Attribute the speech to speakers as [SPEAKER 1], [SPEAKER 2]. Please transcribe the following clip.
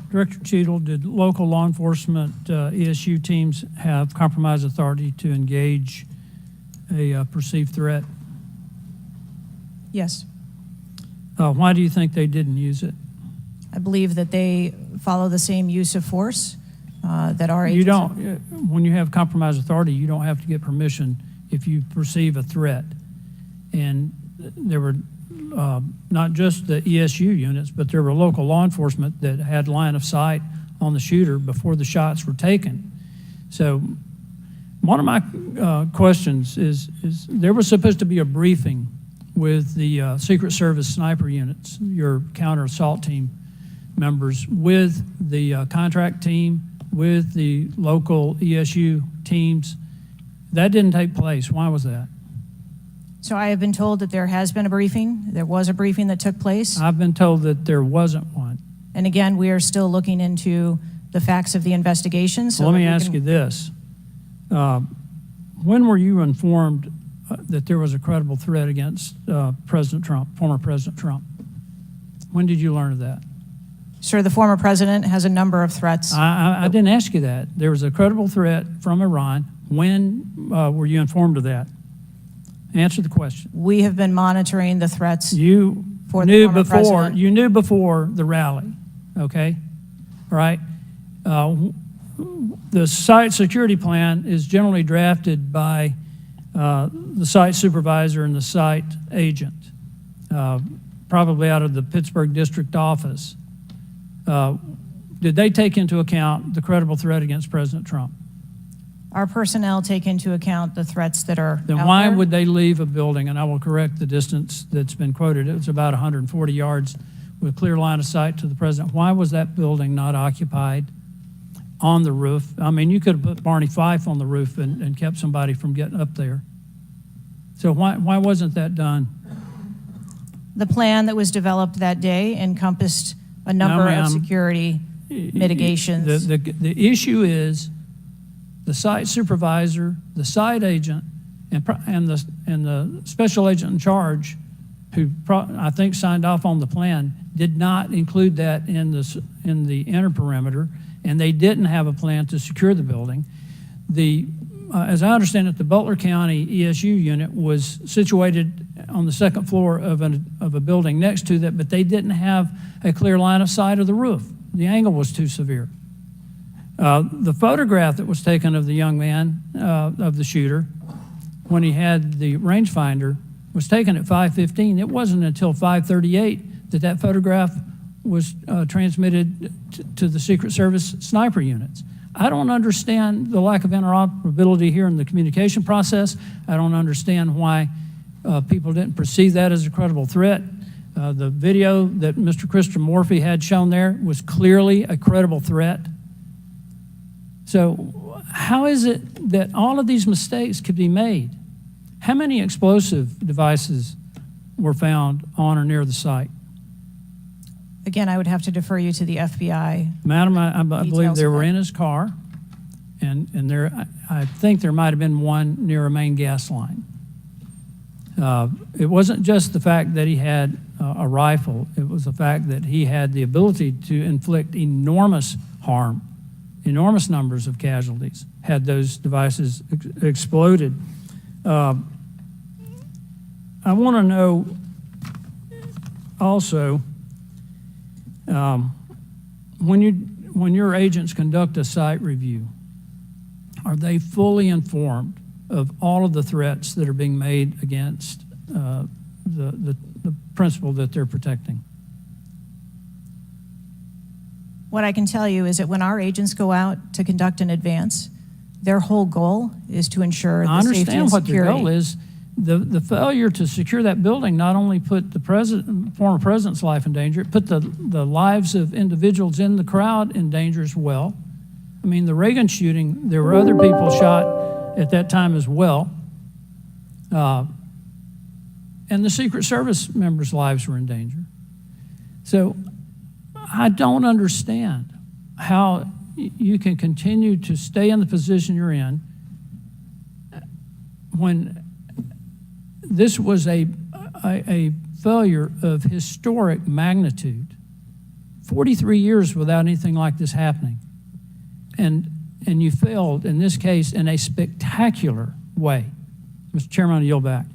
[SPEAKER 1] Director Cheadle, did local law enforcement ESU teams have compromised authority to engage a perceived threat?
[SPEAKER 2] Yes.
[SPEAKER 1] Why do you think they didn't use it?
[SPEAKER 2] I believe that they follow the same use of force that our agency.
[SPEAKER 1] You don't, when you have compromised authority, you don't have to get permission if you perceive a threat. And there were not just the ESU units, but there were local law enforcement that had line of sight on the shooter before the shots were taken. So one of my questions is there was supposed to be a briefing with the Secret Service sniper units, your counter assault team members, with the contract team, with the local ESU teams. That didn't take place. Why was that?
[SPEAKER 2] So I have been told that there has been a briefing. There was a briefing that took place.
[SPEAKER 1] I've been told that there wasn't one.
[SPEAKER 2] And again, we are still looking into the facts of the investigation. So
[SPEAKER 1] let me ask you this. When were you informed that there was a credible threat against President Trump, former President Trump? When did you learn of that?
[SPEAKER 2] Sir, the former president has a number of threats.
[SPEAKER 1] I didn't ask you that. There was a credible threat from Iran. When were you informed of that? Answer the question.
[SPEAKER 2] We have been monitoring the threats.
[SPEAKER 1] You
[SPEAKER 2] for
[SPEAKER 1] knew
[SPEAKER 2] the former president.
[SPEAKER 1] You knew before the rally, okay? Right? The site security plan is generally drafted by the site supervisor and the site agent, probably out of the Pittsburgh district office. Did they take into account the credible threat against President Trump?
[SPEAKER 2] Our personnel take into account the threats that are
[SPEAKER 1] Then
[SPEAKER 2] out
[SPEAKER 1] why
[SPEAKER 2] there.
[SPEAKER 1] would they leave a building? And I will correct the distance that's been quoted. It was about 140 yards with clear line of sight to the president. Why was that building not occupied on the roof? I mean, you could have put Barney Fife on the roof and kept somebody from getting up there. So why wasn't that done?
[SPEAKER 2] The plan that was developed that day encompassed a number of security mitigations.
[SPEAKER 1] The issue is the site supervisor, the site agent, and the special agent in charge, who I think signed off on the plan, did not include that in the inner perimeter, and they didn't have a plan to secure the building. As I understand it, the Butler County ESU unit was situated on the second floor of a building next to that, but they didn't have a clear line of sight of the roof. The angle was too severe. The photograph that was taken of the young man, of the shooter, when he had the rangefinder, was taken at 5:15. It wasn't until 5:38 that photograph was transmitted to the Secret Service sniper units. I don't understand the lack of interoperability here in the communication process. I don't understand why people didn't perceive that as a credible threat. The video that Mr. Christopher Morphy had shown there was clearly a credible threat. So how is it that all of these mistakes could be made? How many explosive devices were found on or near the site?
[SPEAKER 2] Again, I would have to defer you to the FBI.
[SPEAKER 1] Madam, I believe they were in his car, and I think there might have been one near a main gas line. It wasn't just the fact that he had a rifle. It was the fact that he had the ability to inflict enormous harm, enormous numbers of casualties, had those devices exploded. I want to know also, when your agents conduct a site review, are they fully informed of all of the threats that are being made against the principle that they're protecting?
[SPEAKER 2] What I can tell you is that when our agents go out to conduct an advance, their whole goal is to ensure the safety and security.
[SPEAKER 1] I understand what their goal is. The failure to secure that building not only put the former president's life in danger, it put the lives of individuals in the crowd in danger as well. I mean, the Reagan shooting, there were other people shot at that time as well. And the Secret Service members' lives were in danger. So I don't understand how you can continue to stay in the position you're in when this was a failure of historic magnitude 43 years without anything like this happening. And you failed, in this case, in a spectacular way. Mr. Chairman, I yield back.